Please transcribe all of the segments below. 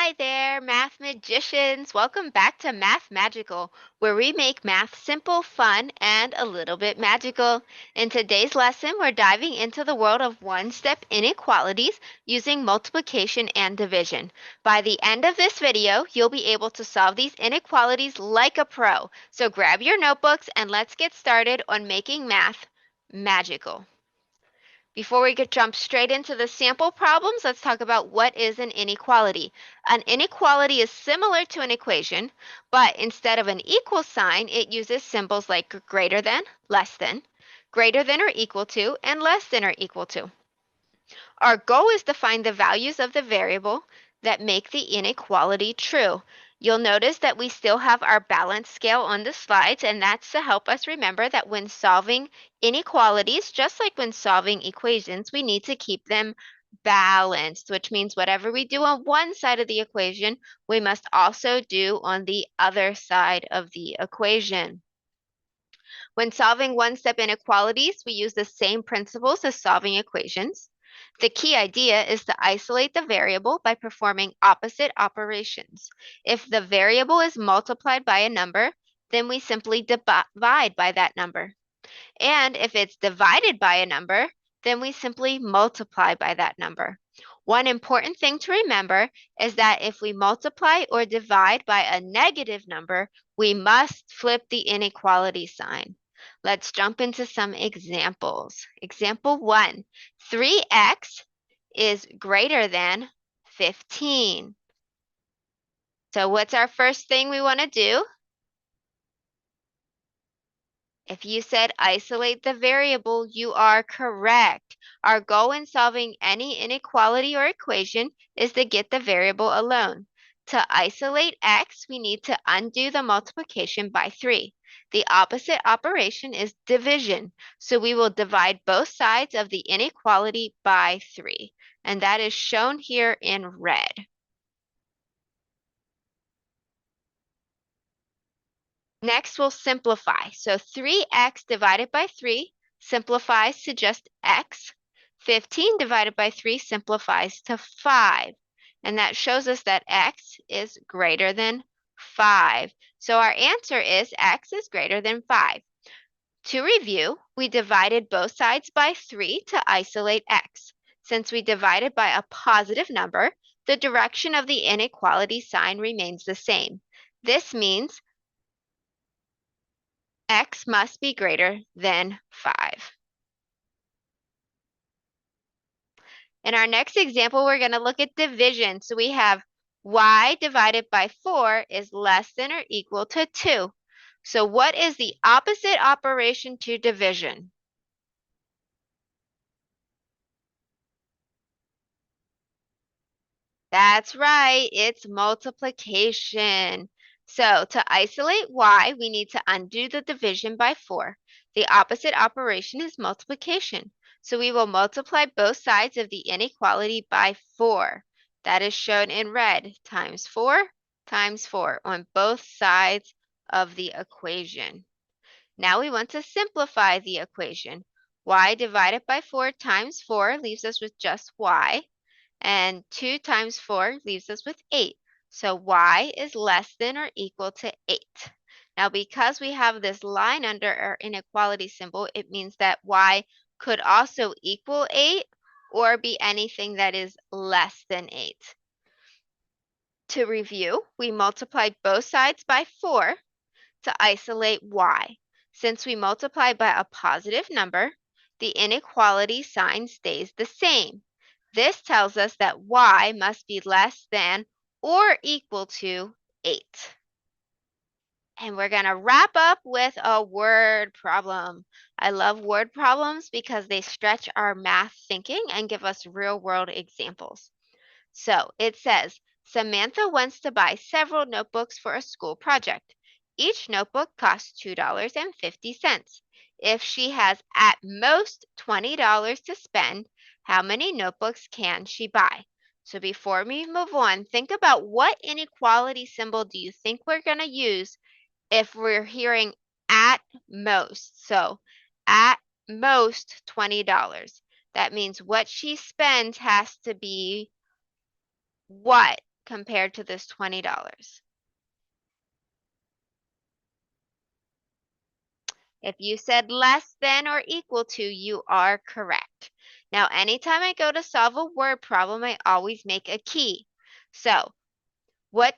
Hi there, math magicians. Welcome back to MathMagical, where we make math simple, fun, and a little bit magical. In today's lesson, we're diving into the world of one-step inequalities using multiplication and division. By the end of this video, you'll be able to solve these inequalities like a pro. So grab your notebooks and let's get started on making math magical. Before we could jump straight into the sample problems, let's talk about what is an inequality. An inequality is similar to an equation, but instead of an equal sign, it uses symbols like greater than or equal to, and less than or equal to. Our goal is to find the values of the variable that make the inequality true. You'll notice that we still have our balance scale on the slides, and that's to help us remember that when solving inequalities, just like when solving equations, we need to keep them balanced, which means whatever we do on one side of the equation, we must also do on the other side of the equation. When solving one-step inequalities, we use the same principles as solving equations. The key idea is to isolate the variable by performing opposite operations. If the variable is multiplied by a number, then we simply divide by that number. And if it's divided by a number, then we simply multiply by that number. One important thing to remember is that if we multiply or divide by a negative number, we must flip the inequality sign. Let's jump into some examples. Example 1, 3x is greater than 15. So what's our first thing we want to do? If you said isolate the variable, you are correct. Our goal in solving any inequality or equation is to get the variable alone. To isolate x, we need to undo the multiplication by 3. The opposite operation is division, so we will divide both sides of the inequality by 3, and that is shown here in red. Next, we'll simplify. So 3x divided by 3 simplifies to just x. 15 divided by 3 simplifies to 5. And that shows us that x is greater than 5. So our answer is x is greater than 5. To review, we divided both sides by 3 to isolate x. Since we divided by a positive number, the direction of the inequality sign remains the same. This means x must be greater than 5. In our next example, we're going to look at division. So we have y divided by 4 is less than or equal to 2. So what is the opposite operation to division? That's right, it's multiplication. So to isolate y, we need to undo the division by 4. The opposite operation is multiplication. So we will multiply both sides of the inequality by 4. That is shown in red, times 4 on both sides of the equation. Now we want to simplify the equation. Y divided by 4 times 4 leaves us with just y. And 2 times 4 leaves us with 8. So y is less than or equal to 8. Now, because we have this line under our inequality symbol, it means that y could also equal 8 or be anything that is less than 8. To review, we multiplied both sides by 4 to isolate y. Since we multiply by a positive number, the inequality sign stays the same. This tells us that y must be less than or equal to 8. And we're going to wrap up with a word problem. I love word problems because they stretch our math thinking and give us real-world examples. So it says, Samantha wants to buy several notebooks for a school project. Each notebook costs $2.50. If she has at most $20 to spend, how many notebooks can she buy? So before we move on, think about what inequality symbol do you think we're going to use if we're hearing at most. So at most $20. That means what she spends has to be what? compared to this $20? If you said less than or equal to, you are correct. Now, anytime I go to solve a word problem, I always make a key. So, what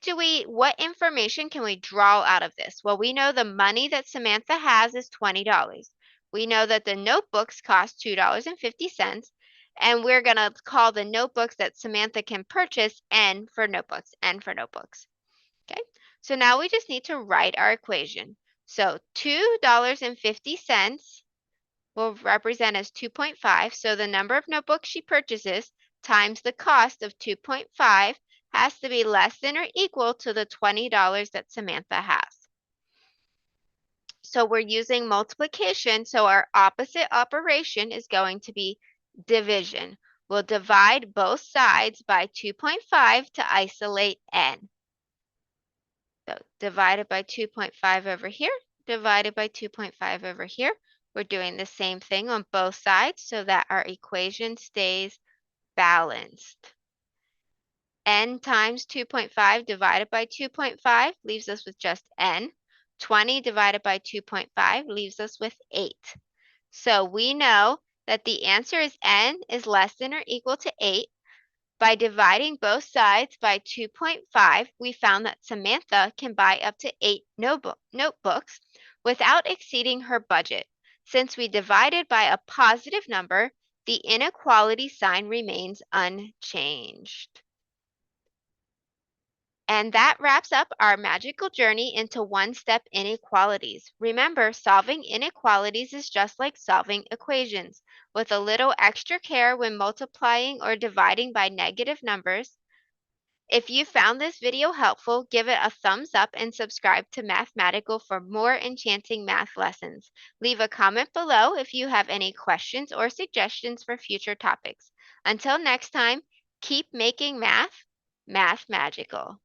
information can we draw out of this? Well, we know the money that Samantha has is $20. We know that the notebooks cost $2.50, and we're going to call the notebooks that Samantha can purchase N for notebooks, N for notebooks. Okay, so now we just need to write our equation. So $2.50 will represent as 2.5. So the number of notebooks she purchases times the cost of 2.5 has to be less than or equal to the $20 that Samantha has. So we're using multiplication, so our opposite operation is going to be division. We'll divide both sides by 2.5 to isolate n. So divided by 2.5 over here, divided by 2.5 over here. We're doing the same thing on both sides so that our equation stays balanced. N times 2.5 divided by 2.5 leaves us with just n. 20 divided by 2.5 leaves us with 8. So we know that the answer is n is less than or equal to 8. By dividing both sides by 2.5, we found that Samantha can buy up to 8 notebooks without exceeding her budget. Since we divided by a positive number, the inequality sign remains unchanged. And that wraps up our magical journey into one-step inequalities. Remember, solving inequalities is just like solving equations, with a little extra care when multiplying or dividing by negative numbers. If you found this video helpful, give it a thumbs up and subscribe to MathMagical for more enchanting math lessons. Leave a comment below if you have any questions or suggestions for future topics. Until next time, keep making math magical.